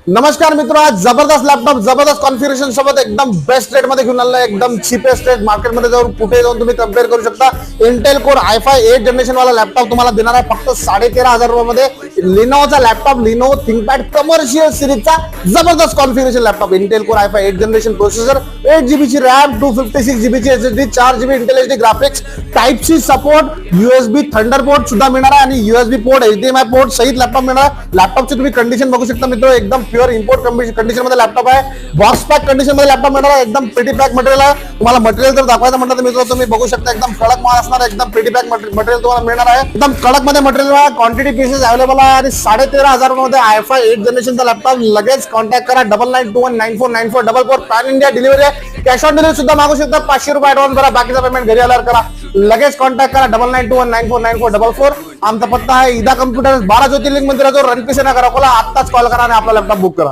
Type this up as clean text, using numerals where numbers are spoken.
नमस्कार मित्र, आज जबरदस्त लॅपटॉप जबरदस्त कॉन्फिगरेशन सोबत एकदम बेस्ट रेट मध्ये घेऊन आलेला एकदम चीपेस्ट रेट मार्केटमध्ये जाऊन कुठे जाऊन तुम्ही कम्पेअर करू शकता. इंटेल कोर i5 8 जनरेशन वाला लॅपटॉप तुम्हाला देणार आहे फक्त 13,500 रुपयामध्ये. लिनोचा लॅपटॉप लिनो थिंकपॅड कमर्शियल सिरीजचा जबरदस्त configuration laptop. Intel core i5 8 generation processor, 8GB ची रॅम, 256GB ची SSD, 4GB Intel HD graphics, type C support, USB Thunderbolt सुद्धा मिळणार आहे आणि USB पोर्ट HDMI पोर्ट सहित लॅपटॉप मिळणार आहे. लॅपटॉपची तुम्ही कंडिशन बघू शकता मित्र, एकदम प्युअर इम्पोर्ट कंडिशन मध्ये लॅपटॉप आहे. बॉक्स पॅक कंडिशन मध्ये लॅपटॉप मिळणार आहे. एकदम प्रिटी पॅक मटेरियल आहे. तुम्हाला मटेरियल जर दाखवायचं म्हटलं तर मित्र तुम्ही बघू शकता एकदम कडक माल असणार आहे. एकदम प्रिटी पॅक मटेरियल तुम्हाला मिळणार आहे. एकदम कडक मध्ये मटेरियल आहे. क्वांटिटी पीसेस अवेलेबल आहे आणि 13,500 रुपयामध्ये i5 8 जनरेशनचा लॅपटॉप लगेच कॉन्टॅक्ट करा. 9921949444 पॅन इंडिया डिलिव्हरी आहे. कॅश ऑन डिलिव्हरी सुद्धा मागू शकता. 500 रुपये ऍडव्हान्स भरा, बाकीचा पेमेंट घरी आल्यावर करा. लगेच कॉन्टॅक्ट करा. 9921949444. आमचा पत्ता आहे ईदा कम्प्युटर 12 ज्योतिर्लिंग मंदिराजवळ रणपिसे नगर अकोला. आत्ताच कॉल करा आणि आपला लॅपटॉप बुक करा.